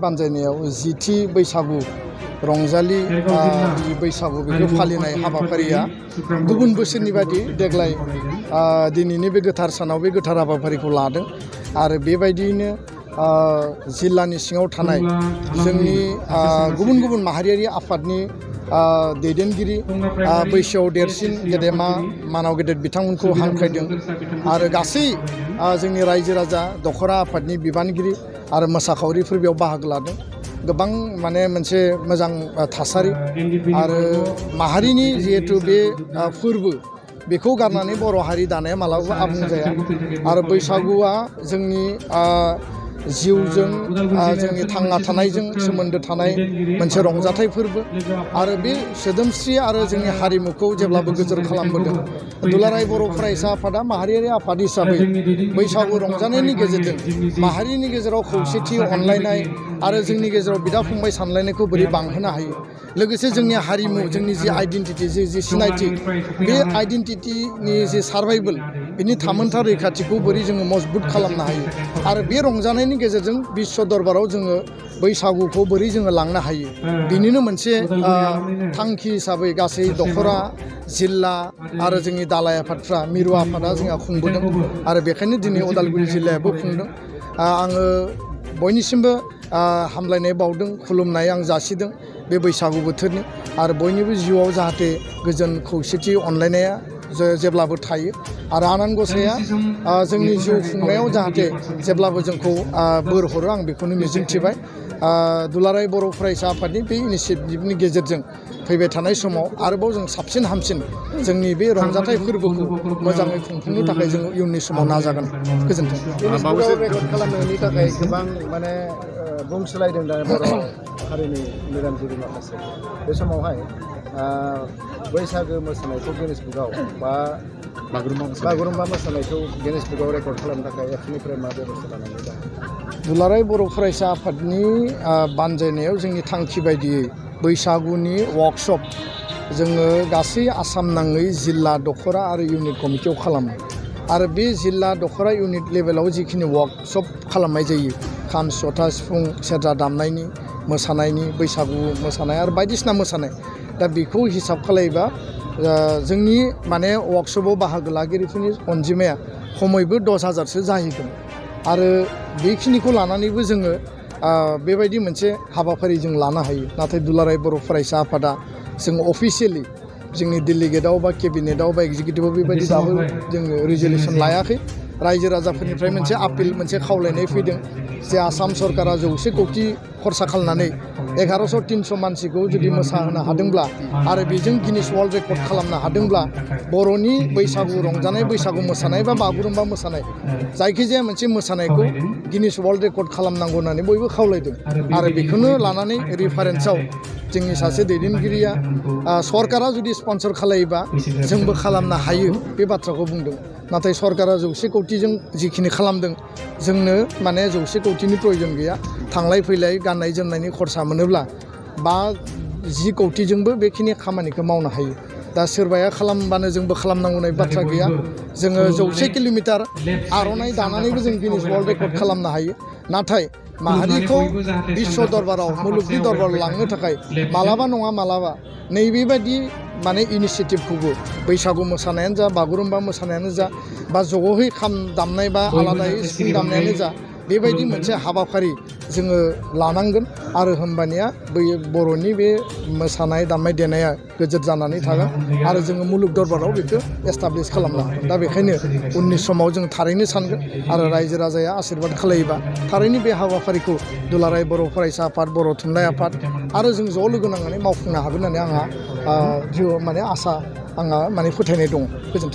बानजायनायाव जिथि बैसागु रंजालि बैसागु बेखौ फालिनाय हाबाफारिया गुबुन बोसोरनि बायदि देग्लाय दिनैनि बे गोथार सानाव बे गोथार हाबाफारिखौ लादों आरो बेबायदियैनो जिल्लानि सिङाव थानाय जोंनि गुबुन गुबुन माहारियारि आफादनि दैदेनगिरि बैसोआव देरसिन गेदेमा मानाव गेदेर बिथांमोनखौ हांख्रायदों आरो गासै जोंनि रायजो राजा दखरा आफादनि बिबानगिरि आरो मोसाखावरिफोर बेयाव बाहागो लादों गोबां माने मोनसे मोजां थासारि आरो माहारिनि जिहेतु बे फोरबो बेखौ गारनानै बर' हारि दानाया मालाबाबो आबुं जाया आरो बैसागुआ जोंनि जिउजों जोंनि थांना थानायजों सोमोन्दो थानाय मोनसे रंजाथाइ फोरबो आरो बे सोदोमस्रि आरो जोंनि हारिमुखौ जेब्लाबो गोजोर खालामबोदों। दुलाराय बर' फरायसा आफादा माहारियारि आफाद हिसाबै बैसागु रंजानायनि गेजेरजों माहारिनि गेजेराव खौसेथि अनलायनाय आरो जोंनि गेजेराव बिदा फंबाय सानलायनायखौ बोरै बांहोनो हायो लोगोसे जोंनि हारिमु जोंनि जि आइडेन्टिटि जि सिनायथि बे आइडेन्टिटिनि जि सार्भाइभेल बिनि थामोनथा रैखाथिखौ बोरै जोङो मजबुत खालामनो हायो आरो बे रंजानायनि गेजेरजों बिश्व दरबाराव जोङो बैसागुखौ बोरै जोङो लांनो हायो बिनिनो मोनसे थांखि हिसाबै गासै दखरा जिल्ला आरो जोंनि दालाइ आफादफ्रा मिरु आफादा जोंहा खुंबोदों आरो बेखायनो दिनै उदालगुरि जिल्लायाबो खुंदों। आङो बयनिसिमबो हामलायनाय बावदों खुलुमनाय आं जासिदों बे बैसागु बोथोरनि आरो बयनिबो जिउआव जाहाथे गोजोन खौसेथि अनलायनाया जेब्लाबो थायो आरो आनान गसाइया जोंनि जिउ खुंनायाव जाहाथे जेब्लाबो जोंखौ बोर हरो आं बेखौनो मिजिंथिबाय। दुलाराय बर' फरायसा आफादनि बे इनिसियेटिभनि गेजेरजों फैबाय थानाय समाव आरोबाव जों साबसिन हामसिन जोंनि बे रंजाथाइ फोरबोखौ मोजाङै खुंफुंनो थाखाय जों इयुननि समाव नाजागोन। गोजोन्थों। रेकर्ड खालामनायनि थाखाय गोबां माने बुं सोलायदों दा बर' हारिनि मेलेमजिबि माखासे बे समावहाय बैसागो मोसानायखौ गिनिस बुकआव बा बागुरुम्बा मोसानायखौ गिनिस बुकआव रेकर्ड खालामनो थाखाय एफनिफ्राय मा बेबस्था लानानै दं? दुलाराय बर' फरायसा आफादनि बानजायनायाव जोंनि थांखि बायदियै बैसागुनि वार्कशप जोङो गासै आसाम नाङै जिल्ला दखरा आरो इउनिट कमिटियाव खालामो आरो बे जिल्ला दखरा इउनिट लेभेलाव जिखिनि वार्कशप खालामनाय जायो खाम जथा सिफुं सेरजा दामनायनि मोसानायनि बैसागु मोसानाय आरो बायदिसिना मोसानाय दा बेखौ हिसाब खालायोबा जोंनि माने वार्कशपआव बाहागो लागिरिफोरनि अनजिमाया खमैबो 10,000सो जाहैगोन आरो बेखिनिखौ लानानैबो जोङो बेबायदि मोनसे हाबाफारि जों लानो हायो नाथाय दुलाराय बर' फरायसा आफादा जों अफिसियेलि जोंनि डेलिगेटआव बा केबिनेटआव बा एग्जिकिउटिभआव बेबायदि दाबो जोङो रिजलिउसन लायाखै। रायजो राजाफोरनिफ्राय मोनसे आपिल मोनसे खावलायनाय फैदों जे आसाम सरकारा 100 कौटि खरसा खालामनानै 1100-300 मानसिखौ जुदि मोसाहोनो हादोंब्ला आरो बेजों गिनिस वर्ल्ड रेकर्ड खालामनो हादोंब्ला बर'नि बैसागु रंजानाय बैसागु मोसानाय बा बागुरुम्बा मोसानाय जायखिजाया मोनसे मोसानायखौ गिनिस वर्ल्ड रेकर्ड खालामनांगौ होननानै बयबो खावलायदों आरो बेखौनो लानानै रिफारेन्सआव जोंनि सासे दैदेनगिरिया सरकारा जुदि स्पन्सर खालायोबा जोंबो खालामनो हायो बे बाथ्राखौ बुंदों नाथाय सरकारा 100 कौटिजों जिखिनि खालामदों जोंनो माने 100 कौटिनि प्रयजन गैया थांलाय फैलाय गाननाय जोमनायनि खरसा मोनोब्ला 5-10 कौटिजोंबो बेखिनि खामानिखौ मावनो हायो। दा सोरबाया खालामबानो जोंबो खालामनांगौ होननाय बाथ्रा गैया जोङो 100 किल'मिटार आर'नाइ दानानैबो जों गिनिस वर्ल्ड रेकर्ड खालामनो हायो नाथाय माहारिखौ बिश्व दरबाराव मुलुगनि दरबाराव लांनो थाखाय मालाबा नङा मालाबा नैबेबायदि माने इनिसियेटिभखौबो बैसागु मोसानायानो जा बागुरुम्बा मोसानायानो जा बा ज'है खाम दामनाय बा आलादायै सिफुं दामनायानो जा बेबायदि मोनसे हाबाफारि जोङो लानांगोन आरो होमबानिया बै बर'नि बे मोसानाय दामनाय देनाया गोजोर जानानै थागोन आरो जोङो मुलुग दरबाराव बेखौ एस्टाब्लिस खालामनो हागोन। दा बेखायनो उननि समाव जों थारैनो सानगोन आरो रायजो राजाया आशीर्बाद खालायोबा थारैनो बे हाबाफारिखौ दुलाराय बर' फरायसा आफाद बर' थुनलाइ आफाद आरो जों ज' लोगो नांनानै मावफुंनो हागोन होननानै आंहा माने आसा आंहा माने फोथायनाय दङ। गोजोन्थों।